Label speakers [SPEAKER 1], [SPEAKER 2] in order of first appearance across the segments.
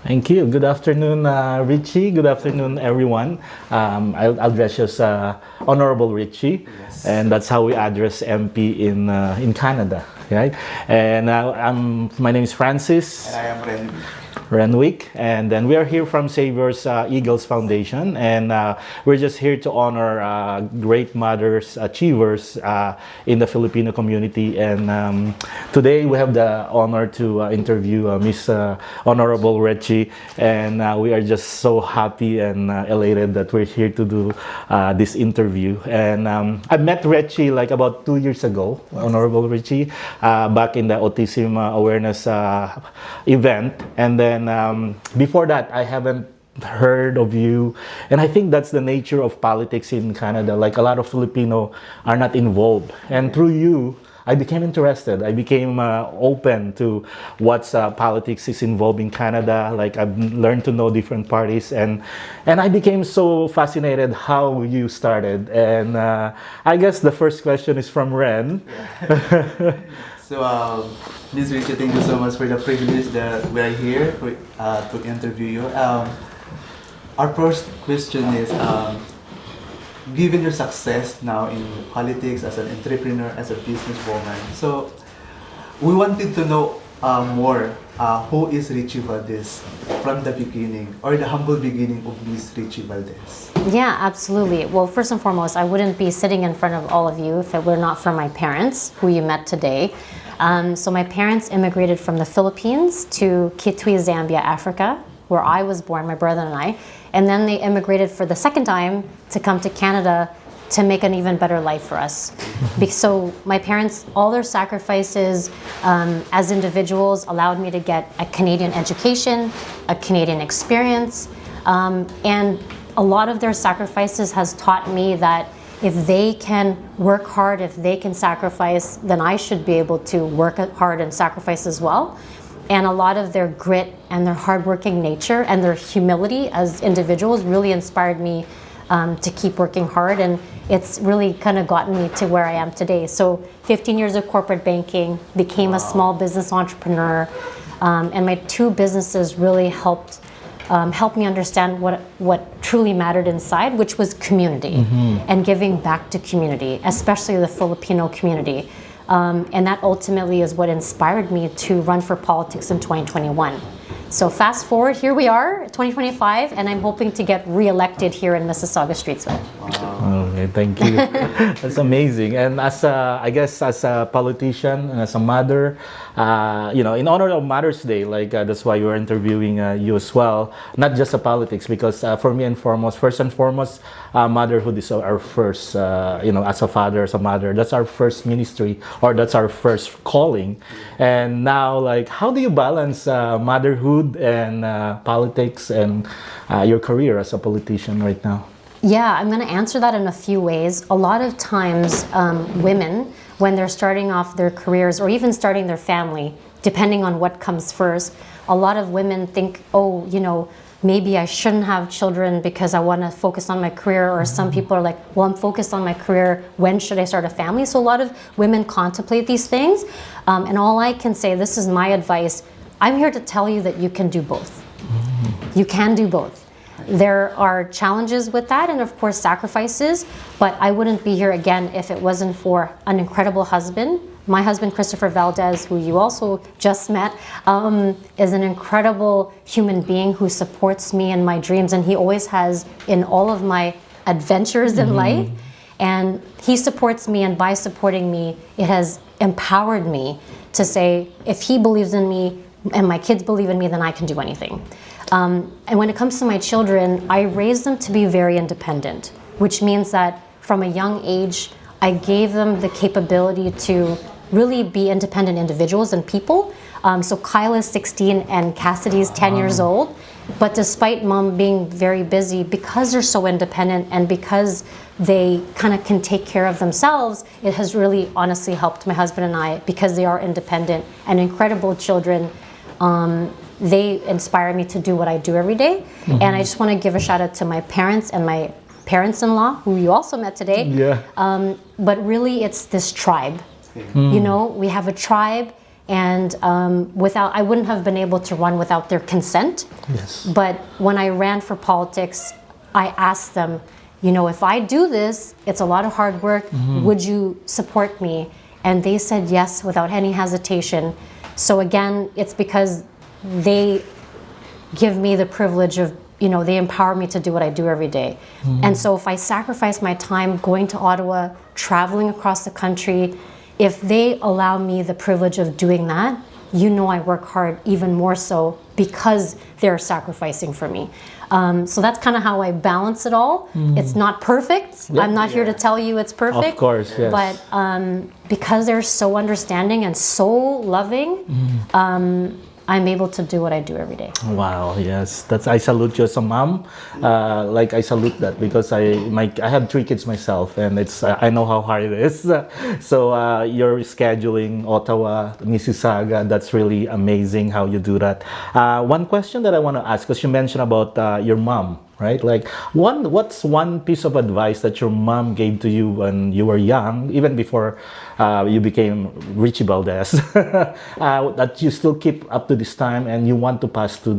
[SPEAKER 1] Thank you. Good afternoon, Richie. Good afternoon, everyone. I'll address you as Honorable Rechie,
[SPEAKER 2] Yes.
[SPEAKER 1] and that's how we address MP in Canada, right? And my name is Francis
[SPEAKER 2] And I am Ren.
[SPEAKER 1] Renwick, and then we are here from Savior's Eagles Foundation, and we're just here to honor great mothers, achievers in the Filipino community. And today we have the honor to interview Miss Honorable Rechie, and we are just so happy and elated that we're here to do this interview. And I met Rechie like about 2 years ago, Honorable Rechie, back in the autism awareness event, and then before that, I haven't heard of you, and I think that's the nature of politics in Canada. Like a lot of Filipino are not involved, and through you, I became interested. I became open to what's politics is involved in Canada. Like I've learned to know different parties, and I became so fascinated how you started. And I guess the first question is from Ren.
[SPEAKER 2] Yeah. So, Ms. Rechie, thank you so much for the privilege that we are here to interview you. Our first question is, given your success now in politics as an entrepreneur, as a businesswoman, so we wanted to know more, who is Rechie Valdez from the beginning, or the humble beginning of Ms. Rechie Valdez?
[SPEAKER 3] Yeah, absolutely. Well, first and foremost, I wouldn't be sitting in front of all of you if it were not for my parents, who you met today. So my parents immigrated from the Philippines to Kitwe, Zambia, Africa, where I was born, my brother and I. And then they immigrated for the second time to come to Canada to make an even better life for us. So my parents, all their sacrifices as individuals allowed me to get a Canadian education, a Canadian experience, and a lot of their sacrifices has taught me that if they can work hard, if they can sacrifice, then I should be able to work hard and sacrifice as well. And a lot of their grit and their hardworking nature and their humility as individuals really inspired me to keep working hard, and it's really kind of gotten me to where I am today. So 15 years of corporate banking, became a small business entrepreneur, and my two businesses really helped me understand what truly mattered inside, which was community and giving back to community, especially the Filipino community. And that ultimately is what inspired me to run for politics in 2021. So fast forward, here we are, 2025, and I'm hoping to get re-elected here in Mississauga Streetsville.
[SPEAKER 1] Okay, thank you. That's amazing. And as I guess as a politician and as a mother, in honor of Mother's Day, like that's why we're interviewing you as well. Not just a politics, because for me first and foremost, motherhood is our first. As a father, as a mother, that's our first ministry, or that's our first calling. And now, like, how do you balance motherhood and politics and your career as a politician right now?
[SPEAKER 3] Yeah, I'm going to answer that in a few ways. A lot of times, women, when they're starting off their careers or even starting their family, depending on what comes first, a lot of women think, maybe I shouldn't have children because I want to focus on my career. Or some people are like, well, I'm focused on my career. When should I start a family? So a lot of women contemplate these things. And all I can say, this is my advice, I'm here to tell you that you can do both. You can do both. There are challenges with that and of course sacrifices, but I wouldn't be here again if it wasn't for an incredible husband. My husband, Christopher Valdez, who you also just met, is an incredible human being who supports me in my dreams, and he always has in all of my adventures in life. And he supports me, and by supporting me, it has empowered me to say, if he believes in me and my kids believe in me, then I can do anything. And when it comes to my children, I raised them to be very independent, which means that from a young age, I gave them the capability to really be independent individuals and people. So Kyle is 16 and Cassidy is 10 years old. But despite mom being very busy, because they're so independent and because they kind of can take care of themselves, it has really honestly helped my husband and I, because they are independent and incredible children. They inspire me to do what I do every day. And I just want to give a shout out to my parents and my parents-in-law, who you also met today.
[SPEAKER 1] Yeah.
[SPEAKER 3] But really, it's this tribe. We have a tribe, and I wouldn't have been able to run without their consent.
[SPEAKER 1] Yes.
[SPEAKER 3] But when I ran for politics, I asked them, you know, if I do this, it's a lot of hard work. Would you support me? And they said yes without any hesitation. So again, it's because they give me the privilege of, you know, they empower me to do what I do every day. And so if I sacrifice my time going to Ottawa, traveling across the country, if they allow me the privilege of doing that, you know I work hard even more so because they're sacrificing for me. So that's kind of how I balance it all. It's not perfect. I'm not here to tell you it's perfect.
[SPEAKER 1] Of course, yes.
[SPEAKER 3] But because they're so understanding and so loving, I'm able to do what I do every day.
[SPEAKER 1] Wow, yes, I salute you as a mom. Like I salute that because I have 3 kids myself, and it's I know how hard it is. So you're scheduling Ottawa, Mississauga. That's really amazing how you do that. One question that I want to ask, because you mentioned about your mom, right? Like what's one piece of advice that your mom gave to you when you were young, even before you became Rechie Valdez, that you still keep up to this time and you want to pass to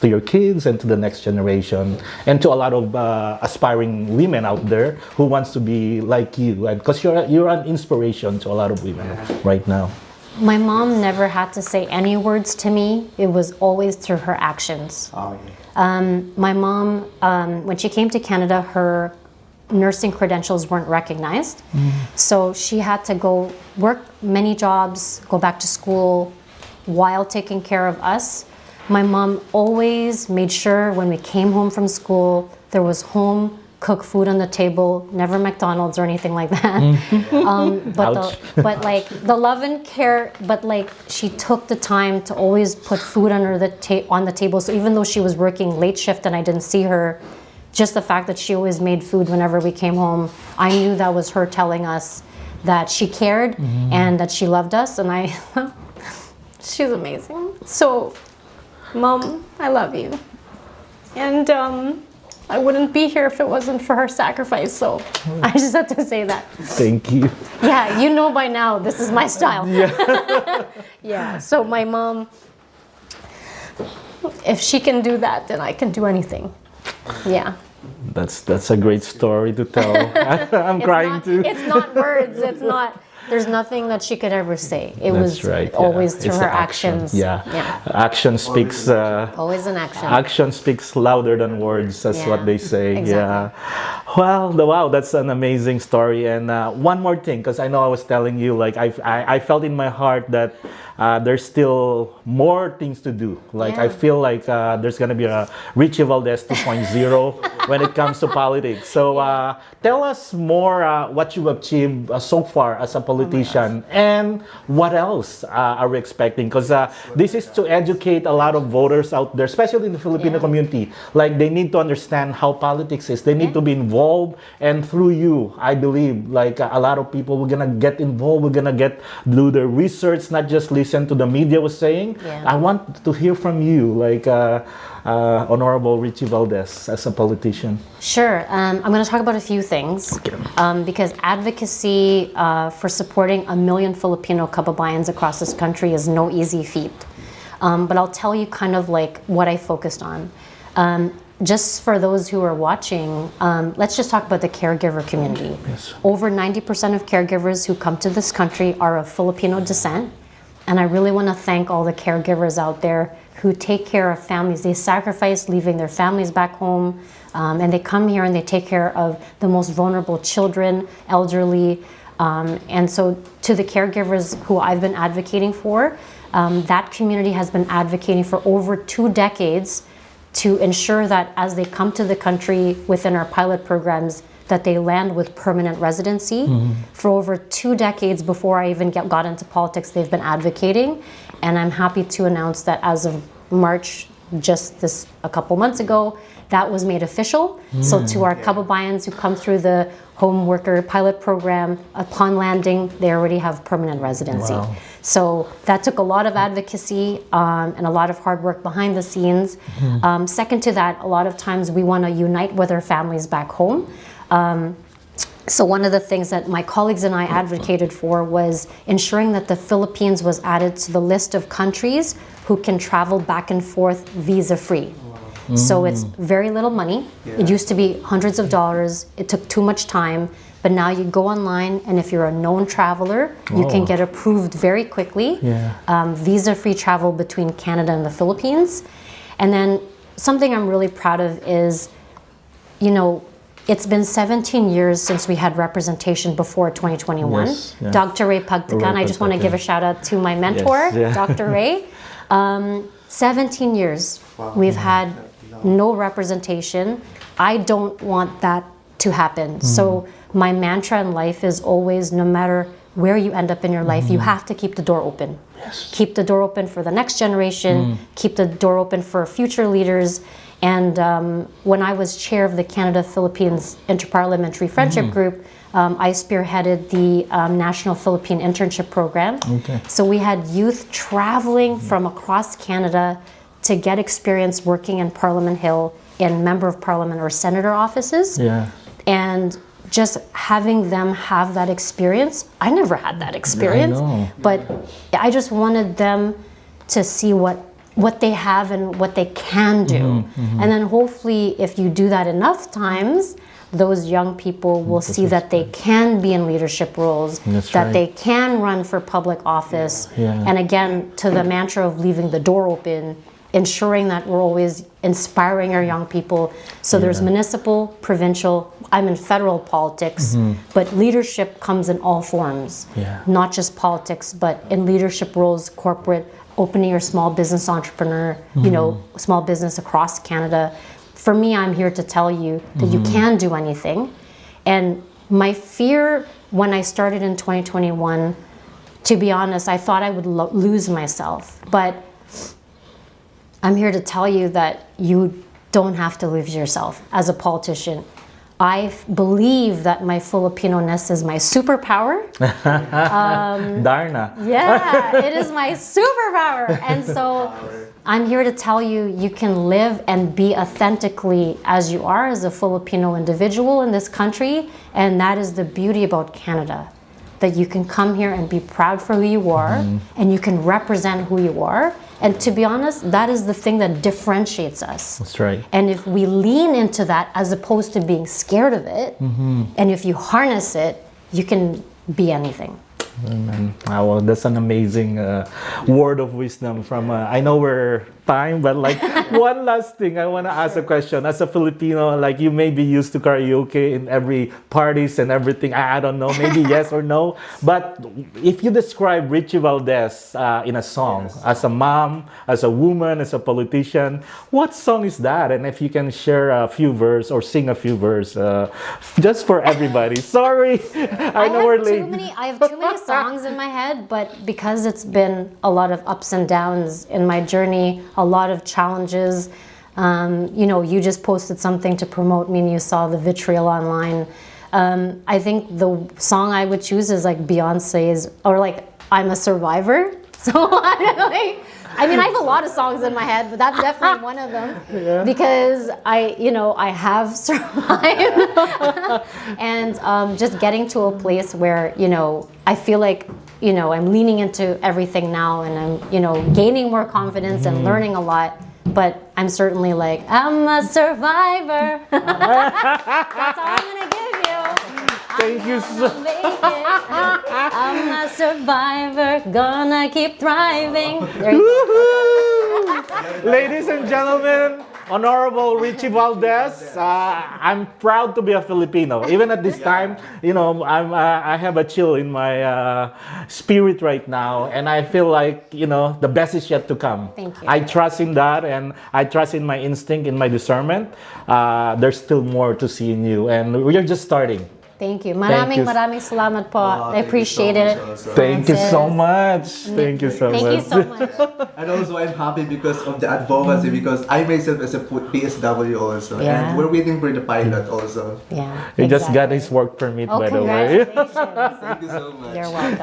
[SPEAKER 1] your kids and to the next generation and to a lot of aspiring women out there who wants to be like you, and because you're an inspiration to a lot of women right now.
[SPEAKER 3] My mom never had to say any words to me. It was always through her actions.
[SPEAKER 2] Oh, yeah.
[SPEAKER 3] My mom, when she came to Canada, her nursing credentials weren't recognized. So she had to go work many jobs, go back to school while taking care of us. My mom always made sure when we came home from school, there was home cooked food on the table, never McDonald's or anything like that. But like the love and care, but like she took the time to always put food on the table. So even though she was working late shift and I didn't see her, just the fact that she always made food whenever we came home, I knew that was her telling us that she cared and that she loved us. And she's amazing. So, Mom, I love you. And I wouldn't be here if it wasn't for her sacrifice. So I just have to say that.
[SPEAKER 1] Thank you.
[SPEAKER 3] Yeah, you know by now, this is my style. Yeah. Yeah, so my mom, if she can do that, then I can do anything. Yeah.
[SPEAKER 1] That's a great story to tell. I'm crying too.
[SPEAKER 3] It's not words. It's not. There's nothing that she could ever say. It was
[SPEAKER 1] right,
[SPEAKER 3] always
[SPEAKER 1] yeah.
[SPEAKER 3] through
[SPEAKER 1] It's
[SPEAKER 3] her
[SPEAKER 1] the action.
[SPEAKER 3] actions.
[SPEAKER 1] Yeah. Action speaks.
[SPEAKER 3] Always an action.
[SPEAKER 1] Action speaks louder than words. That's what they say.
[SPEAKER 3] Exactly.
[SPEAKER 1] Yeah. Well, wow, that's an amazing story. And one more thing, because I know I was telling you, like I felt in my heart that there's still more things to do. Like I feel like there's gonna be a Rechie Valdez 2.0 when it comes to politics. So tell us more what you've achieved so far as a politician, and what else are we expecting? Because this is to educate a lot of voters out there, especially in the Filipino community. Like they need to understand how politics is. They need to be involved, and through you, I believe, like a lot of people, we're gonna get involved. We're gonna do the research, not just listen to the media was saying. I want to hear from you, like Honorable Rechie Valdez as a politician.
[SPEAKER 3] Sure. I'm going to talk about a few things because advocacy for supporting 1 million Filipino kababayans across this country is no easy feat. But I'll tell you kind of like what I focused on. Just for those who are watching, let's just talk about the caregiver community.
[SPEAKER 1] Yes.
[SPEAKER 3] Over 90% of caregivers who come to this country are of Filipino descent. And I really want to thank all the caregivers out there who take care of families. They sacrifice leaving their families back home, and they come here and they take care of the most vulnerable children, elderly. And so to the caregivers who I've been advocating for, that community has been advocating for over 2 decades to ensure that as they come to the country within our pilot programs, that they land with permanent residency. For over 2 decades before I even got into politics, they've been advocating. And I'm happy to announce that as of March, just a couple months ago, that was made official. So to our kababayans who come through the home worker pilot program, upon landing, they already have permanent residency.
[SPEAKER 1] Wow.
[SPEAKER 3] So that took a lot of advocacy and a lot of hard work behind the scenes. Second to that, a lot of times we want to unite with our families back home. So one of the things that my colleagues and I advocated for was ensuring that the Philippines was added to the list of countries who can travel back and forth visa-free. So it's very little money. It used to be hundreds of dollars. It took too much time. But now you go online, and if you're a known traveler, you can get approved very quickly. Visa-free travel between Canada and the Philippines. And then something I'm really proud of is, you know, it's been 17 years since we had representation before 2021.
[SPEAKER 1] Yes, yeah.
[SPEAKER 3] Dr. Ray Pagtagan, I just want to give a shout out to my mentor, Dr. Ray. 17 years we've had no representation. I don't want that to happen. So my mantra in life is always, no matter where you end up in your life, you have to keep the door open. Keep the door open for the next generation, keep the door open for future leaders. And when I was chair of the Canada-Philippines Interparliamentary Friendship Group, I spearheaded the National Philippine Internship Program. So we had youth traveling from across Canada to get experience working in Parliament Hill in Member of Parliament or Senator offices. And just having them have that experience. I never had that experience, but I just wanted them to see what they have and what they can do. And then hopefully if you do that enough times, those young people will see that they can be in leadership roles, that they can run for public office. And again, to the mantra of leaving the door open, ensuring that we're always inspiring our young people. So there's municipal, provincial, I'm in federal politics, but leadership comes in all forms, not just politics, but in leadership roles, corporate, opening your small business entrepreneur, you know, small business across Canada. For me, I'm here to tell you that you can do anything. And my fear when I started in 2021, to be honest, I thought I would lose myself. But I'm here to tell you that you don't have to lose yourself as a politician. I believe that my Filipino-ness is my superpower.
[SPEAKER 1] Darna.
[SPEAKER 3] Yeah, it is my superpower. And so I'm here to tell you, you can live and be authentically as you are as a Filipino individual in this country. And that is the beauty about Canada, that you can come here and be proud for who you are, and you can represent who you are. And to be honest, that is the thing that differentiates us.
[SPEAKER 1] That's right.
[SPEAKER 3] And if we lean into that as opposed to being scared of it, and if you harness it, you can be anything.
[SPEAKER 1] Amen. Well, that's an amazing word of wisdom from, I know we're time, but like one last thing, I want to ask a question. As a Filipino, like you may be used to karaoke in every parties and everything. I don't know, maybe yes or no. But if you describe Rechie Valdez in a song, as a mom, as a woman, as a politician, what song is that? And if you can share a few verses or sing a few verses, just for everybody. Sorry, I know we're late.
[SPEAKER 3] I have too many songs in my head, but because it's been a lot of ups and downs in my journey, a lot of challenges. You know, you just posted something to promote me and you saw the vitriol online. I think the song I would choose is like Beyonce's, or like I'm a Survivor. So I mean, I have a lot of songs in my head, but that's definitely one of them because I have survived. And just getting to a place where, I feel like, I'm leaning into everything now and I'm, gaining more confidence and learning a lot. But I'm certainly like, I'm a survivor. That's all I'm going to give you.
[SPEAKER 1] Thank you so
[SPEAKER 3] much. I'm a survivor, gonna keep thriving. There you go.
[SPEAKER 1] Ladies and gentlemen, Honorable Rechie Valdez, I'm proud to be a Filipino. Even at this time, I have a chill in my spirit right now, and I feel like, the best is yet to come.
[SPEAKER 3] Thank you.
[SPEAKER 1] I trust in that, and I trust in my instinct, in my discernment. There's still more to see in you, and we're just starting.
[SPEAKER 3] Thank you. Maraming salamat po. I appreciate it.
[SPEAKER 1] Thank you so much. Thank you so much.
[SPEAKER 3] Thank you so much.
[SPEAKER 2] And also I'm happy because of the advocacy, because I myself as a PSW also.
[SPEAKER 3] Yeah.
[SPEAKER 2] And we're waiting for the pilot also.
[SPEAKER 3] Yeah.
[SPEAKER 1] He just got his work permit, by the way.
[SPEAKER 3] Congratulations.
[SPEAKER 2] Thank you so much.
[SPEAKER 3] You're welcome.